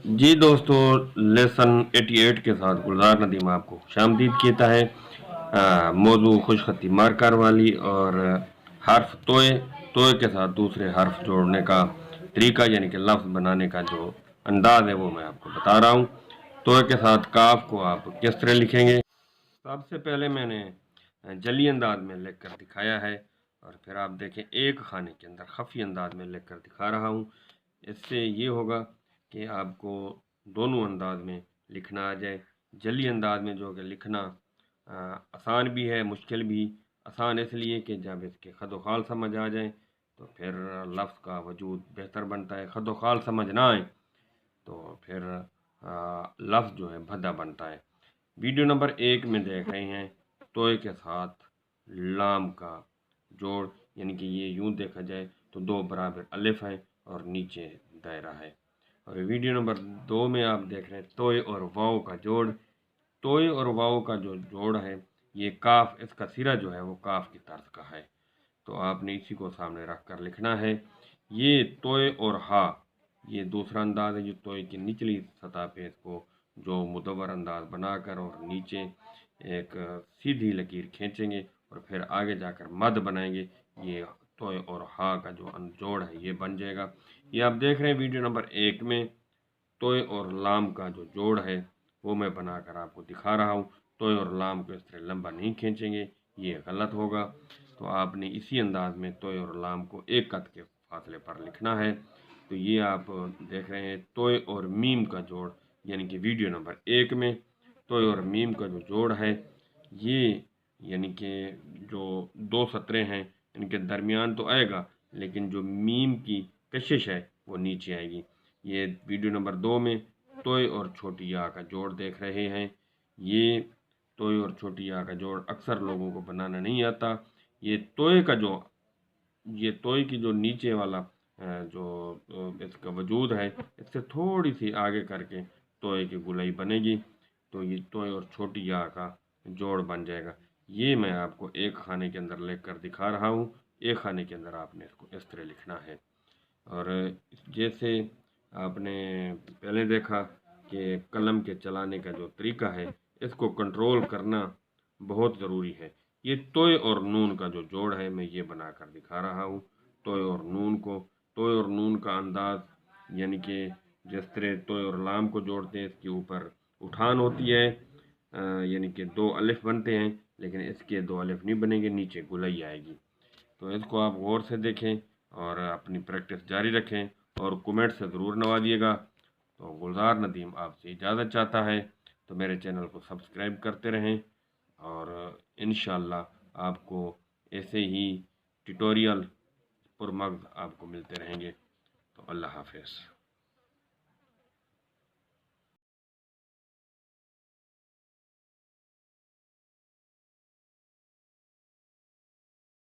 जी दोस्तों, लेसन 88 के साथ गुलजार नदीम आपको खुशामदीद कहता है। मौजू खुश खती मार्कर वाली और हर्फ तोए तोए के साथ दूसरे हर्फ जोड़ने का तरीका यानी कि लफ्ज़ बनाने का जो अंदाज है वो मैं आपको बता रहा हूँ। तोए के साथ काफ को आप किस तरह लिखेंगे। सबसे पहले मैंने जली अंदाज में लिख कर दिखाया है और फिर आप देखें एक खाने के अंदर खफी अंदाज में लिख कर दिखा रहा हूँ। इससे ये होगा कि आपको दोनों अंदाज में लिखना आ जाए। जली अंदाज में जो कि लिखना आसान भी है, मुश्किल भी। आसान इसलिए कि जब इसके खद व खाल समझ आ जाए तो फिर लफ्ज़ का वजूद बेहतर बनता है। खद व खाल समझ ना आए तो फिर लफ्ज़ जो है भद्दा बनता है। वीडियो नंबर 1 में देख रहे हैं तोय के साथ लाम का जोड़, यानी कि ये यूं देखा जाए तो दो बराबर अलिफ है और नीचे दायरा है। और वीडियो नंबर 2 में आप देख रहे हैं तोय और वाव का जोड़। तोय और वाव का जो जोड़ है ये काफ, इसका सिरा जो है वो काफ की तर्ज का है। तो आपने इसी को सामने रख कर लिखना है। ये तोय और हा, ये दूसरा अंदाज है जो तोय की निचली सतह पे इसको जो मुदव्वर अंदाज बनाकर और नीचे एक सीधी लकीर खींचेंगे और फिर आगे जाकर मद बनाएंगे। ये तोय और हा का जो जोड़ है ये बन जाएगा। ये आप देख रहे हैं वीडियो नंबर 1 में तोय और लाम का जो जोड़ है वो मैं बनाकर आपको दिखा रहा हूँ। तोय और लाम को इस तरह लंबा नहीं खींचेंगे, ये गलत होगा। तो आपने इसी अंदाज में तोय और लाम को एक कद के फासले पर लिखना है। तो ये आप देख रहे हैं तोय और मीम का जोड़, यानी कि वीडियो नंबर 1 में तोय और मीम का जो जोड़ है ये, यानी कि जो दो सतरें हैं इनके दरमियान तो आएगा लेकिन जो मीम की कशिश है वो नीचे आएगी। ये वीडियो नंबर 2 में तोय और छोटी या का जोड़ देख रहे हैं। ये तोय और छोटी या का जोड़ अक्सर लोगों को बनाना नहीं आता। ये तोय का जो, ये तोय की जो नीचे वाला जो इसका वजूद है इससे थोड़ी सी आगे करके तोय की गुलाई बनेगी तो ये तोय और छोटी या का जोड़ बन जाएगा। ये मैं आपको एक खाने के अंदर लिख कर दिखा रहा हूँ। एक खाने के अंदर आपने इसको इस तरह लिखना है। और जैसे आपने पहले देखा कि कलम के चलाने का जो तरीका है इसको कंट्रोल करना बहुत ज़रूरी है। ये तोय और नून का जो जोड़ है मैं ये बनाकर दिखा रहा हूँ। तोय और नून को, तोय और नून का अंदाज यानी कि जिस तरह तोय और लाम को जोड़ते हैं इसके ऊपर उठान होती है, यानी कि दो अलिफ बनते हैं लेकिन इसके दो अलिफ नहीं बनेंगे, नीचे गुलाई आएगी। तो इसको आप गौर से देखें और अपनी प्रैक्टिस जारी रखें और कमेंट से ज़रूर नवाजिएगा। तो गुलजार नदीम आपसे इजाज़त चाहता है, तो मेरे चैनल को सब्सक्राइब करते रहें और इंशाअल्लाह आपको ऐसे ही ट्यूटोरियल पुरमग्ज़ आपको मिलते रहेंगे। तो अल्लाह हाफ़िज़।